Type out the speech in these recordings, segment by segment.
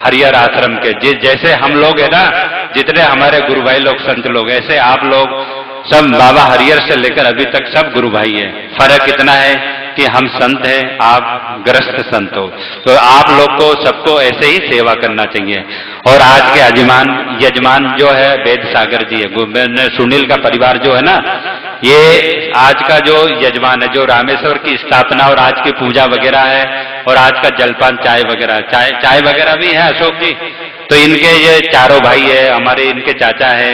हरिहर आश्रम के जैसे हम लोग है ना, जितने हमारे गुरु भाई लोग संत लोग, ऐसे आप लोग सब बाबा हरिहर से लेकर अभी तक सब गुरु भाई है। फर्क इतना है कि हम संत हैं, आप गृहस्थ संत हो, तो आप लोग को सबको ऐसे ही सेवा करना चाहिए। और आज के यजमान जो है वेद सागर जी है, सुनील का परिवार जो है ना, ये आज का जो यजमान है, जो रामेश्वर की स्थापना और आज की पूजा वगैरह है, और आज का जलपान चाय वगैरह, चाय वगैरह भी है अशोक जी। तो इनके ये चारों भाई है, हमारे इनके चाचा है,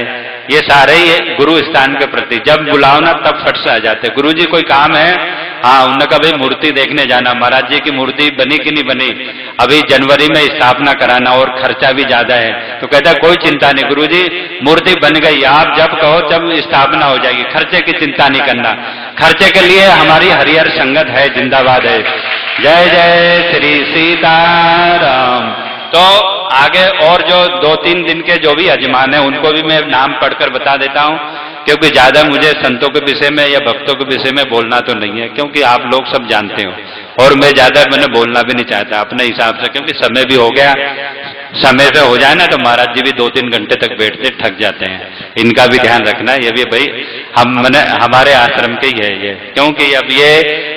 ये सारे ही गुरु स्थान के प्रति जब बुलाओ ना तब फट से आ जाते। गुरु जी कोई काम है, हाँ उन्होंने कभी मूर्ति देखने जाना, महाराज जी की मूर्ति बनी कि नहीं बनी, अभी जनवरी में स्थापना कराना और खर्चा भी ज्यादा है, तो कहता है कोई चिंता नहीं गुरु जी, मूर्ति बन गई, आप जब कहो जब स्थापना हो जाएगी, खर्चे की चिंता नहीं करना। खर्चे के लिए हमारी हरिहर संगत है, जिंदाबाद है। जय जय श्री सीताराम। तो आगे और जो 2-3 दिन के जो भी यजमान है उनको भी मैं नाम पढ़कर बता देता हूं, क्योंकि ज्यादा मुझे संतों के विषय में या भक्तों के विषय में बोलना तो नहीं है, क्योंकि आप लोग सब जानते हो, और मैं ज्यादा मैंने बोलना भी नहीं चाहता अपने हिसाब से, क्योंकि समय भी हो गया। समय पे हो जाए ना तो महाराज जी भी 2-3 घंटे तक बैठते थक जाते हैं, इनका भी ध्यान रखना है। ये भी भाई हमारे आश्रम के ही है ये, क्योंकि अब ये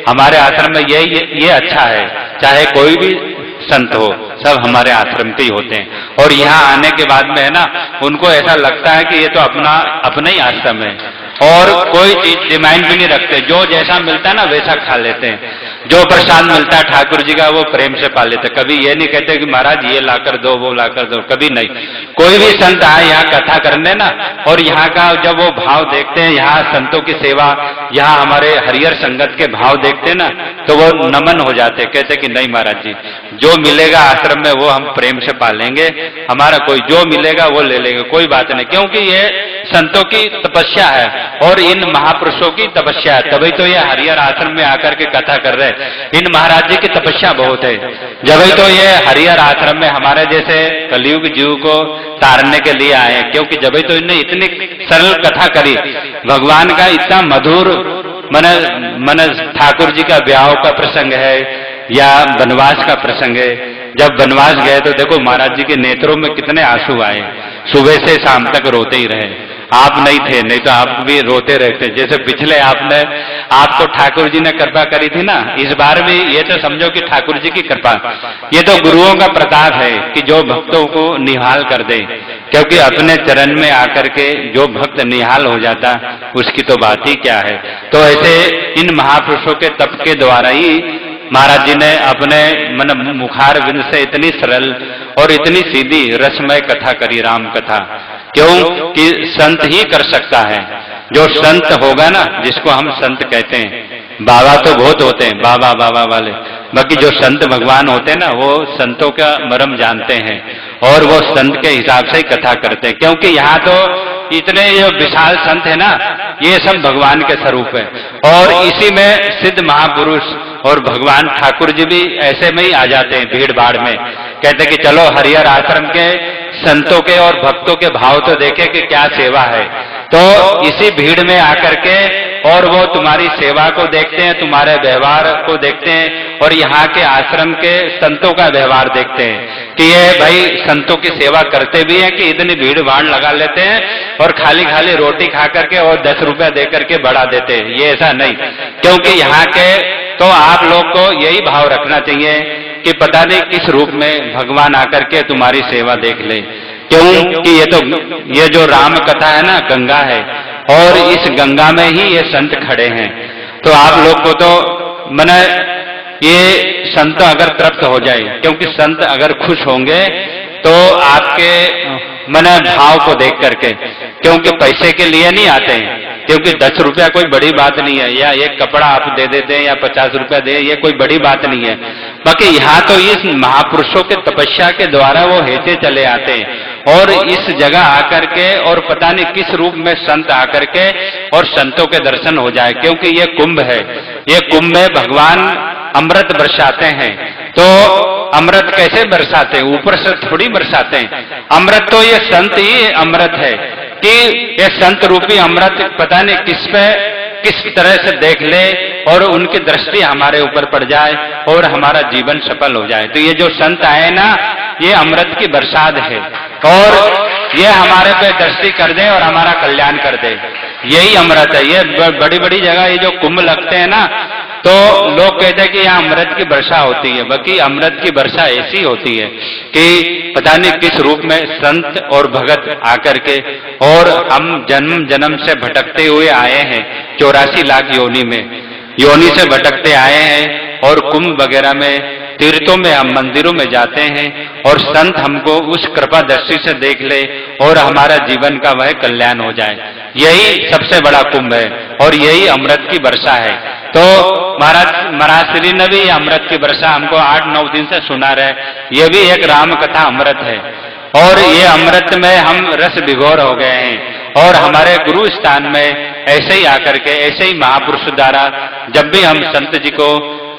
हमारे आश्रम में ये अच्छा है, चाहे कोई भी संत हो, सब हमारे आश्रम के ही होते हैं। और यहाँ आने के बाद में है ना, उनको ऐसा लगता है कि ये तो अपना ही आश्रम है, और कोई चीज डिमांड भी नहीं रखते, जो जैसा मिलता है ना वैसा खा लेते हैं। जो प्रसाद मिलता है ठाकुर जी का वो प्रेम से पा लेते, कभी ये नहीं कहते कि महाराज ये लाकर दो वो लाकर दो, कभी नहीं। कोई भी संत आए यहाँ कथा करने ना, और यहाँ का जब वो भाव देखते हैं, यहाँ संतों की सेवा, यहाँ हमारे हरिहर संगत के भाव देखते हैं ना, तो वो नमन हो जाते, कहते कि नहीं महाराज जी जो मिलेगा आश्रम में वो हम प्रेम से पालेंगे, हमारा कोई जो मिलेगा वो ले लेंगे, कोई बात नहीं, क्योंकि ये संतों की तपस्या है और इन महापुरुषों की तपस्या है, तभी तो ये हरिहर आश्रम में आकर के कथा कर रहे हैं। इन महाराज जी की तपस्या बहुत है, जब तो ये हरिहर आश्रम में हमारे जैसे कलयुग जीव को तारने के लिए आए, क्योंकि जब तो इन्हें इतनी सरल कथा करी, भगवान का इतना मधुर मन ठाकुर जी का ब्याह का प्रसंग है या वनवास का प्रसंग है। जब वनवास गए तो देखो महाराज जी के नेत्रों में कितने आंसू आए, सुबह से शाम तक रोते ही रहे। आप नहीं थे, नहीं तो आप भी रोते रहते, जैसे पिछले आपको ठाकुर जी ने कृपा करी थी ना, इस बार भी ये तो समझो कि ठाकुर जी की कृपा, ये तो गुरुओं का प्रताप है कि जो भक्तों को निहाल कर दे, क्योंकि अपने चरण में आकर के जो भक्त निहाल हो जाता उसकी तो बात ही क्या है। तो ऐसे इन महापुरुषों के तप के द्वारा ही महाराज जी ने अपने मुखार बिंद से इतनी सरल और इतनी सीधी रसमय कथा करी, राम कथा। क्यों कि संत ही कर सकता है, जो संत होगा ना, जिसको हम संत कहते हैं। बाबा तो बहुत होते हैं, बाबा वाले, बाकी जो संत भगवान होते हैं ना, वो संतों का मर्म जानते हैं और वो संत के हिसाब से ही कथा करते हैं। क्योंकि यहाँ तो इतने जो विशाल संत है ना, ये सब भगवान के स्वरूप है, और इसी में सिद्ध महापुरुष और भगवान ठाकुर जी भी ऐसे में ही आ जाते हैं भीड़ भाड़ में, कहते कि चलो हरिहर आश्रम के संतों के और भक्तों के भाव तो देखे कि क्या सेवा है। तो इसी भीड़ में आकर के और वो तुम्हारी सेवा को देखते हैं, तुम्हारे व्यवहार को देखते हैं, और यहाँ के आश्रम के संतों का व्यवहार देखते हैं कि ये भाई संतों की सेवा करते भी हैं कि इतनी भीड़ भाड़ लगा लेते हैं और खाली खाली रोटी खा करके और 10 रुपया दे करके बढ़ा देते हैं, ये ऐसा नहीं। क्योंकि यहाँ के तो आप लोग को यही भाव रखना चाहिए कि पता नहीं किस रूप में भगवान आकर के तुम्हारी सेवा देख ले। क्यों कि ये जो राम कथा है ना, गंगा है, और इस गंगा में ही ये संत खड़े हैं। तो आप लोग को तो ये संत अगर तृप्त हो जाए, क्योंकि संत अगर खुश होंगे तो आपके भाव को देख करके, क्योंकि पैसे के लिए नहीं आते हैं, क्योंकि 10 रुपया कोई बड़ी बात नहीं है, या एक कपड़ा आप दे देते हैं या 50 रुपया दे, ये कोई बड़ी बात नहीं है। बाकी यहाँ तो इस महापुरुषों के तपस्या के द्वारा वो हेते चले आते हैं और इस जगह आकर के, और पता नहीं किस रूप में संत आकर के और संतों के दर्शन हो जाए। क्योंकि ये कुंभ है, ये कुंभ में भगवान अमृत बरसाते हैं। तो अमृत कैसे बरसाते हैं? ऊपर से थोड़ी बरसाते हैं, अमृत तो ये संत ही अमृत है कि ये संत रूपी अमृत पता नहीं किस पे किस तरह से देख ले और उनकी दृष्टि हमारे ऊपर पड़ जाए और हमारा जीवन सफल हो जाए। तो ये जो संत आए ना, ये अमृत की बरसात है और ये हमारे पे दृष्टि कर दे और हमारा कल्याण कर दे, यही अमृत है। ये बड़ी बड़ी जगह ये जो कुंभ लगते हैं ना, तो लोग कहते हैं कि यहाँ अमृत की वर्षा होती है, बाकी अमृत की वर्षा ऐसी होती है कि पता नहीं किस रूप में संत और भगत आकर के, और हम जन्म जन्म से भटकते हुए आए हैं, 84 लाख योनि से भटकते आए हैं, और कुंभ वगैरह में तीर्थों में हम मंदिरों में जाते हैं और संत हमको उस कृपा दृष्टि से देख ले और हमारा जीवन का वह कल्याण हो जाए, यही सबसे बड़ा कुंभ है और यही अमृत की वर्षा है। तो महाराज श्री ने भी अमृत की वर्षा हमको 8-9 दिन से सुना रहे, ये भी एक राम कथा अमृत है और ये अमृत में हम रस विभोर हो गए हैं। और हमारे गुरु स्थान में ऐसे ही आकर के, ऐसे ही महापुरुष द्वारा जब भी हम संत जी को,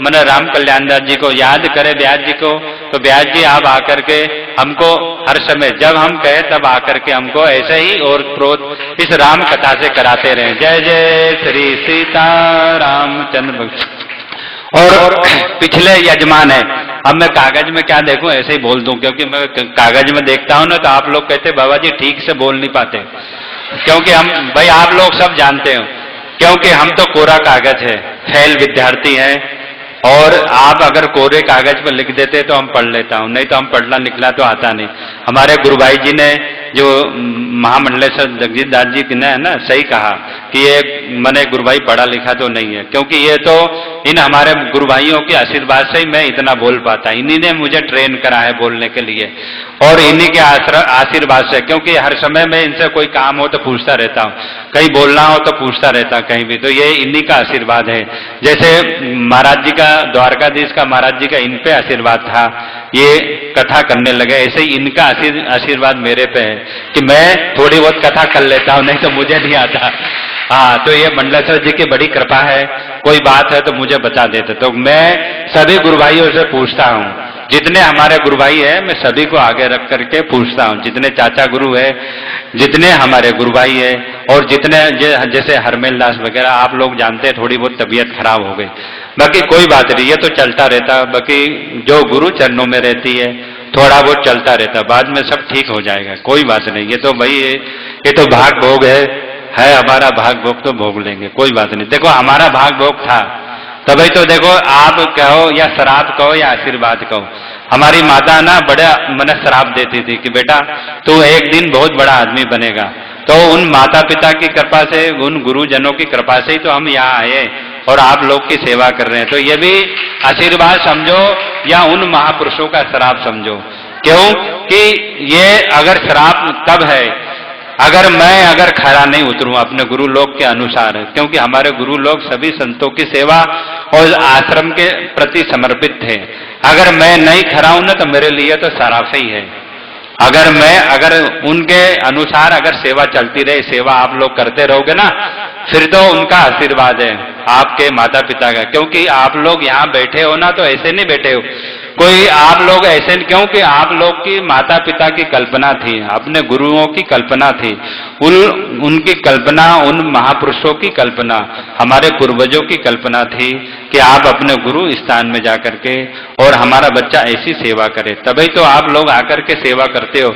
मैंने राम कल्याण दास जी को याद करें, व्यास जी को, तो व्यास जी आप आकर के हमको हर समय जब हम कहे तब आकर के हमको ऐसे ही और प्रोत इस राम कथा से कराते रहे। जय जय श्री सीता रामचंद्र। और पिछले यजमान है, अब मैं कागज में क्या देखूं, ऐसे ही बोल दूं, क्योंकि मैं कागज में देखता हूं ना तो आप लोग कहते बाबा जी ठीक से बोल नहीं पाते, क्योंकि हम भाई आप लोग सब जानते हो, क्योंकि हम तो कोरा कागज है, फेल विद्यार्थी हैं, और आप अगर कोरे कागज पर लिख देते तो हम पढ़ लेता हूं, नहीं तो हम पढ़ना लिखना तो आता नहीं। हमारे गुरु भाई जी ने जो महामंडलेश्वर जगजीत दास जी ने है ना, सही कहा कि ये मैंने गुरु भाई पढ़ा लिखा तो नहीं है, क्योंकि ये तो इन हमारे गुरु भाइयों के आशीर्वाद से ही मैं इतना बोल पाता, इन्हीं ने मुझे ट्रेन करा है बोलने के लिए और इन्हीं के आशीर्वाद से, क्योंकि हर समय में इनसे कोई काम हो तो पूछता रहता हूँ, कहीं बोलना हो तो पूछता रहता कहीं भी, तो ये इन्हीं का आशीर्वाद है। जैसे महाराज जी का, द्वारकाधीश का महाराज जी का इन पे आशीर्वाद था, ये कथा करने लगे, ऐसे ही इनका आशीर्वाद मेरे पे है कि मैं थोड़ी बहुत कथा कर लेता हूँ, नहीं तो मुझे नहीं आता। हाँ, तो ये मंडलेश्वर जी की बड़ी कृपा है, कोई बात है तो मुझे बता देते। तो मैं सभी गुरु भाइयों से पूछता हूँ, जितने हमारे गुरु भाई है मैं सभी को आगे रख करके पूछता हूँ, जितने चाचा गुरु है, जितने हमारे गुरु भाई है, और जितने जैसे हरमेल दास वगैरह आप लोग जानते हैं थोड़ी बहुत तबीयत खराब हो गई, बाकी कोई बात नहीं, ये तो चलता रहता, बाकी जो गुरु चरणों में रहती है थोड़ा बहुत चलता रहता, बाद में सब ठीक हो जाएगा, कोई बात नहीं। ये तो भाई ये तो भाग भोग है हमारा, भाग भोग तो भोग लेंगे, कोई बात नहीं। देखो हमारा भाग भोग था तभी तो, देखो आप कहो या शराब कहो या आशीर्वाद कहो, हमारी माता ना बड़ा मन शराब देती थी कि बेटा तू एक दिन बहुत बड़ा आदमी बनेगा, तो उन माता पिता की कृपा से, उन गुरुजनों की कृपा से ही तो हम यहाँ आए और आप लोग की सेवा कर रहे हैं, तो ये भी आशीर्वाद समझो या उन महापुरुषों का श्राप समझो। क्यों कि ये अगर श्राप तब है अगर खरा नहीं उतरूं अपने गुरु लोग के अनुसार, क्योंकि हमारे गुरु लोग सभी संतों की सेवा और आश्रम के प्रति समर्पित थे। अगर मैं नहीं खरा हूं ना तो मेरे लिए तो सराफ ही है। अगर उनके अनुसार अगर सेवा चलती रहे, सेवा आप लोग करते रहोगे ना, फिर तो उनका आशीर्वाद है आपके माता पिता का, क्योंकि आप लोग यहाँ बैठे हो ना तो ऐसे नहीं बैठे हो, कोई आप लोग ऐसे, क्योंकि आप लोग की माता पिता की कल्पना थी, अपने गुरुओं की कल्पना थी, उनकी कल्पना, उन महापुरुषों की कल्पना, हमारे पूर्वजों की कल्पना थी कि आप अपने गुरु स्थान में जाकर के और हमारा बच्चा ऐसी सेवा करे, तभी तो आप लोग आकर के सेवा करते हो।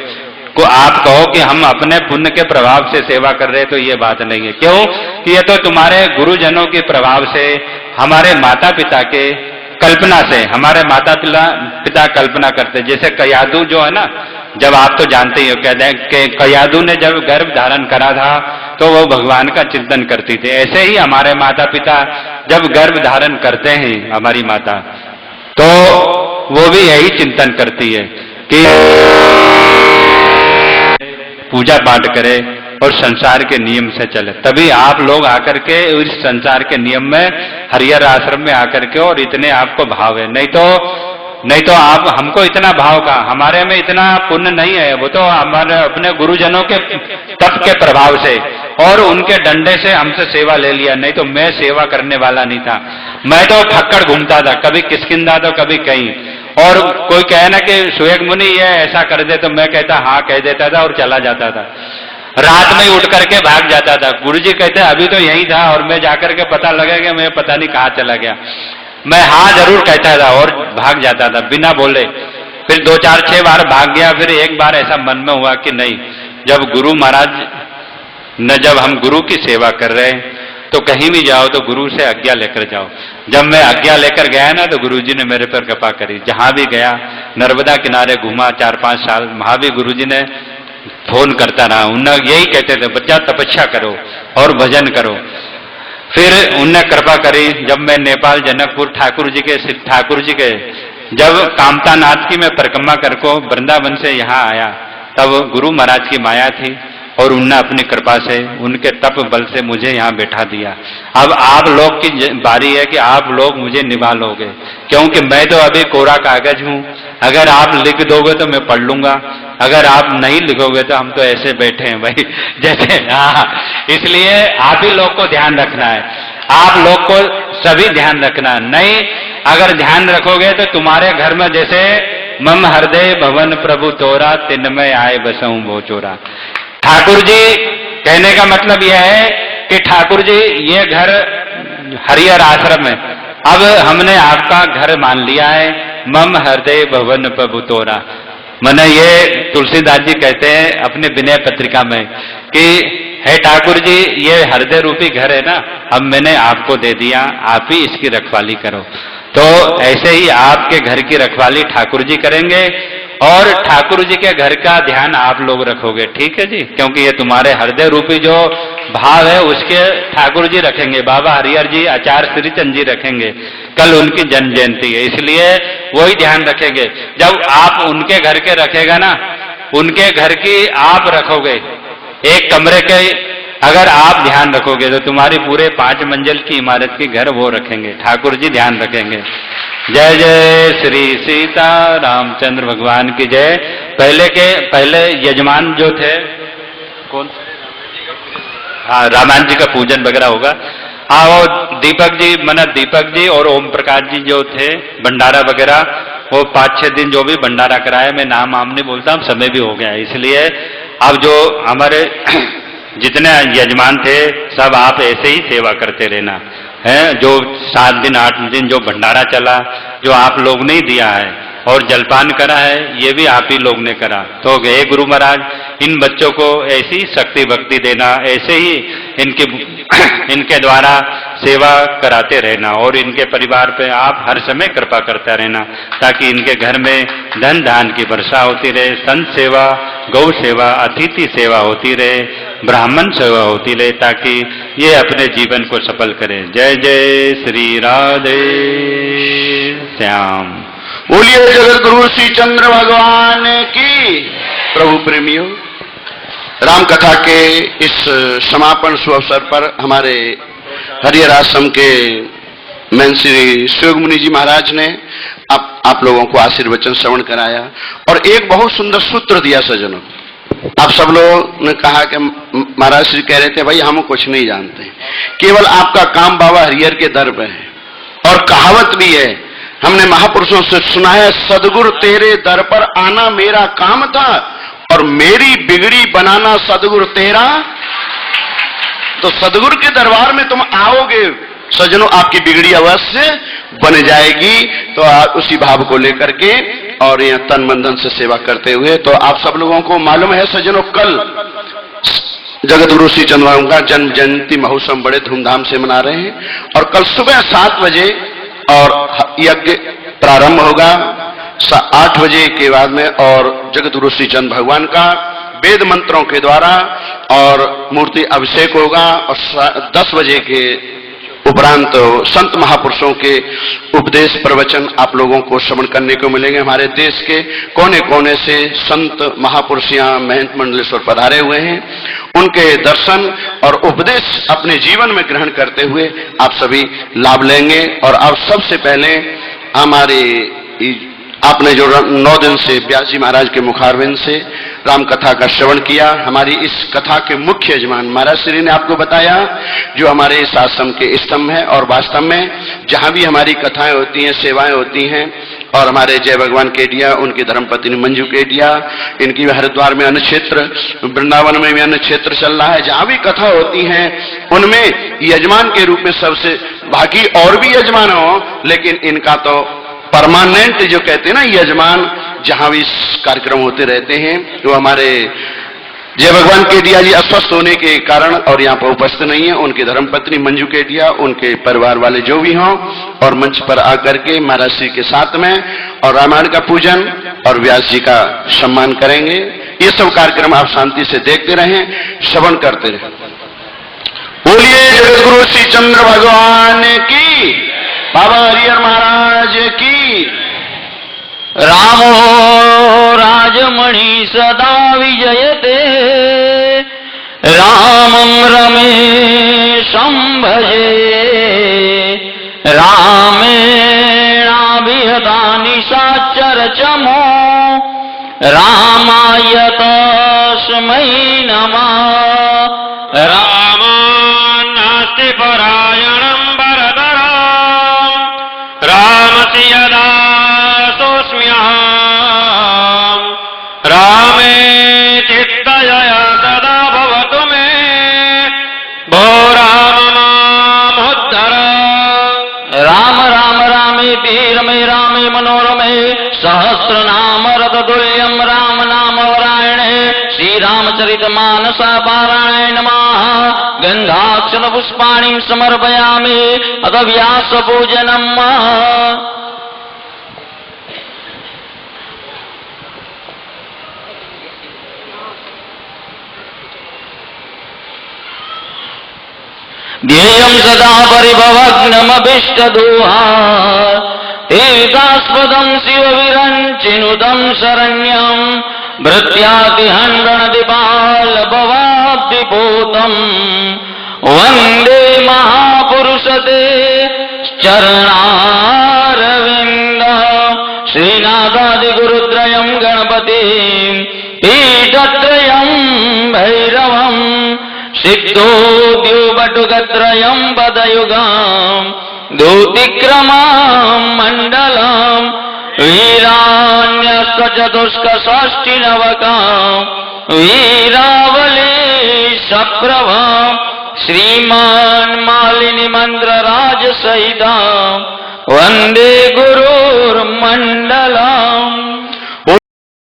को आप कहो कि हम अपने पुण्य के प्रभाव से सेवा कर रहे, तो ये बात नहीं है। क्यों कि ये तो तुम्हारे गुरुजनों के प्रभाव से, हमारे माता पिता के कल्पना से, हमारे माता पिता कल्पना करते। जैसे कयादू जो है ना, जब आप तो जानते ही हो, कहते हैं कि कयादू ने जब गर्भ धारण करा था तो वो भगवान का चिंतन करती थी, ऐसे ही हमारे माता पिता जब गर्भ धारण करते हैं हमारी माता, तो वो भी यही चिंतन करती है कि पूजा पाठ करे और संसार के नियम से चले, तभी आप लोग आकर के इस संसार के नियम में हरिहर आश्रम में आकर के, और इतने आपको भाव है, नहीं तो आप हमको इतना भाव का, हमारे में इतना पुण्य नहीं है, वो तो हमारे अपने गुरुजनों के तप के प्रभाव से और उनके डंडे से हमसे सेवा ले लिया, नहीं तो मैं सेवा करने वाला नहीं था। मैं तो फक्कड़ घूमता था, कभी किसकिंदा तो कभी कहीं, और कोई कहे ना कि सुएग मुनि ये ऐसा कर दे तो मैं कहता हाँ कह देता था और चला जाता था। रात में उठ करके भाग जाता था। गुरुजी कहते अभी तो यही था और मैं जाकर के पता लगा कि मैं पता नहीं कहाँ चला गया। मैं हाँ जरूर कहता था और भाग जाता था बिना बोले। फिर 2 4 6 बार भाग गया। फिर एक बार ऐसा मन में हुआ कि नहीं, जब गुरु महाराज न, जब हम गुरु की सेवा कर रहे हैं तो कहीं भी जाओ तो गुरु से आज्ञा लेकर जाओ। जब मैं आज्ञा लेकर गया ना तो गुरुजी ने मेरे पर कृपा करी। जहां भी गया, नर्मदा किनारे घूमा 4-5 साल, वहां भी गुरुजी ने फोन करता रहा। उन्हें यही कहते थे बच्चा तपस्या करो और भजन करो। फिर उनने कृपा करी। जब मैं नेपाल जनकपुर ठाकुर जी के जब कामता नाथ की मैं परिक्रमा करको वृंदावन से यहाँ आया, तब गुरु महाराज की माया थी और उनने अपनी कृपा से, उनके तप बल से मुझे यहाँ बैठा दिया। अब आप लोग की बारी है कि आप लोग मुझे निभा लोगे, क्योंकि मैं तो अभी कोरा कागज हूं। अगर आप लिख दोगे तो मैं पढ़ लूंगा, अगर आप नहीं लिखोगे तो हम तो ऐसे बैठे हैं भाई जैसे। हाँ, इसलिए आप ही लोग को ध्यान रखना है, आप लोग को सभी ध्यान रखना। नहीं अगर ध्यान रखोगे तो तुम्हारे घर में जैसे मम हृदय भवन प्रभु तोरा, तिनमय आए बसऊं वो चोरा। ठाकुर जी कहने का मतलब यह है कि ठाकुर जी ये घर हरिहर आश्रम है, अब हमने आपका घर मान लिया है। मम हृदय भवन प्रभु तोरा, मैंने ये तुलसीदास जी कहते हैं अपने विनय पत्रिका में कि हे ठाकुर जी ये हृदय रूपी घर है ना, अब मैंने आपको दे दिया, आप ही इसकी रखवाली करो। तो ऐसे ही आपके घर की रखवाली ठाकुर जी करेंगे और ठाकुर जी के घर का ध्यान आप लोग रखोगे, ठीक है जी, क्योंकि ये तुम्हारे हृदय रूपी जो भाव है उसके ठाकुर जी रखेंगे, बाबा हरिहर जी, आचार्य श्रीचंद जी रखेंगे। कल उनकी जन्म जयंती है, इसलिए वही ध्यान रखेंगे। जब आप उनके घर के रखेगा ना, उनके घर की आप रखोगे, एक कमरे के अगर आप ध्यान रखोगे तो तुम्हारी पूरे 5 मंजिल की इमारत की घर वो रखेंगे, ठाकुर जी ध्यान रखेंगे। जय जय श्री सीता रामचंद्र भगवान की जय। पहले यजमान जो थे कौन, हाँ रामायण जी का पूजन वगैरह होगा। हाँ वो दीपक जी और ओम प्रकाश जी जो थे भंडारा वगैरह, वो 5-6 दिन जो भी भंडारा कराए, मैं नाम नहीं बोलता हूँ, समय भी हो गया है, इसलिए अब जो हमारे जितने यजमान थे सब आप ऐसे ही सेवा करते रहना है। जो 7 दिन 8 दिन जो भंडारा चला, जो आप लोग ने दिया है और जलपान करा है, ये भी आप ही लोग ने करा। तो हे गुरु महाराज इन बच्चों को ऐसी शक्ति भक्ति देना, ऐसे ही इनके द्वारा सेवा कराते रहना और इनके परिवार पे आप हर समय कृपा करता रहना, ताकि इनके घर में धन धान की वर्षा होती रहे, संत सेवा, गौ सेवा, अतिथि सेवा होती रहे, ब्राह्मण सेवा होती रहे, ताकि ये अपने जीवन को सफल करें। जय जय श्री राधे श्याम। बोलिए जगत गुरु श्री चंद्र भगवान की। प्रभु प्रेमियों, राम कथा के इस समापन शुभ अवसर पर हमारे हरिहर आश्रम के महंत श्री शिव मुनि जी महाराज ने आप लोगों को आशीर्वचन श्रवण कराया और एक बहुत सुंदर सूत्र दिया। सज्जनों, आप सब लोगों ने कहा कि महाराज श्री कह रहे थे भाई हम कुछ नहीं जानते, केवल आपका काम बाबा हरिहर के दर पे है। और कहावत भी है, हमने महापुरुषों से सुना है, सदगुरु तेरे दर पर आना मेरा काम था और मेरी बिगड़ी बनाना सदगुरु तेरा। तो सदगुरु के दरबार में तुम आओगे सज्जनों, आपकी बिगड़ी अवश्य बन जाएगी। तो आप उसी भाव को लेकर के और यह तन मन धन से सेवा करते हुए, तो आप सब लोगों को मालूम है सज्जनों, कल जगत गुरु श्री चंद्र भगवान का जन्म जयंती महोत्सव बड़े धूमधाम से मना रहे हैं और कल सुबह 7 बजे और यज्ञ प्रारंभ होगा 8 बजे के बाद में, और जगत गुरु श्री चंद्र भगवान का वेद मंत्रों के द्वारा और मूर्ति अभिषेक होगा और 10 बजे के उपरांत संत महापुरुषों के उपदेश प्रवचन आप लोगों को श्रवण करने को मिलेंगे। हमारे देश के कोने कोने से संत महापुरुषियां महंत मंडलेश्वर पधारे हुए हैं, उनके दर्शन और उपदेश अपने जीवन में ग्रहण करते हुए आप सभी लाभ लेंगे। और अब सबसे पहले हमारे आपने जो 9 दिन से व्यास जी महाराज के मुखारविंद से राम कथा का श्रवण किया, हमारी इस कथा के मुख्य यजमान महाराज श्री ने आपको बताया, जो हमारे इस आश्रम के स्तंभ है। और वास्तव में जहां भी हमारी कथाएं होती हैं, सेवाएं होती हैं, और हमारे जय भगवान केडिया, उनकी धर्मपत्नी मंजू केडिया, इनकी हरिद्वार में अन्न क्षेत्र, वृंदावन में भी अन्न क्षेत्र चल रहा है, जहां भी कथा होती है उनमें यजमान के रूप में सबसे, बाकी और भी यजमान हो, लेकिन इनका तो परमानेंट जो कहते हैं ना यजमान, जहां भी कार्यक्रम होते रहते हैं, वो हमारे जय भगवान केडिया जी अस्वस्थ होने के कारण और यहाँ पर उपस्थित नहीं है। उनकी धर्मपत्नी मंजू केडिया, उनके परिवार वाले जो भी हों, और मंच पर आकर के महाराज श्री के साथ में और रामायण का पूजन और व्यास जी का सम्मान करेंगे। ये सब कार्यक्रम आप शांति से देखते रहें, श्रवण करते रहें। बोलिए जगत गुरु श्री चंद्र भगवान की, बाबा हरिहर महाराज की। रामो राजमणि सदा विजयते, रामं रमेशं भजे, रामेणाभिहतानि साचरचमो, रामाय तस्मै नमः। रामो नास्ति परायणं वरदराम, रामस्य यदा सोऽस्म्यहम्, रामे चित्तया सदा भवतु मे, भो राम मामुद्धर। राम राम रामेति रमे रामे मनोरमे, सहस्रनाम रततुल्यं राम नाम वरायणे, श्रीरामचरितमानसा पारायणे नमः। गन्धाक्षर पुष्पाणिं समर्पयामि, अथ व्यासपूजनम्। ध्येयं सदा परिभवग्नमभीष्टदोहा, तीर्थास्पदं शिवविरञ्चिनुतं शरण्यं, भृत्यातिहण्डनदिपालभवाब्धिपूतं, वन्दे महापुरुषते चरणारविन्द। श्रीनाथादिगुरुत्रयं गणपतिं, पीठत्रयं भैरवं, सिद्धोद्योबटुकत्रयं पदयुगां, दूतिक्रमां मण्डलं, वीरान्यस्तचतुष्कषष्टिनवकां, वीरावली सप्रभां, श्रीमान् मालिनी मन्त्रराजसहितां, वन्दे गुरुर्मण्डलम्।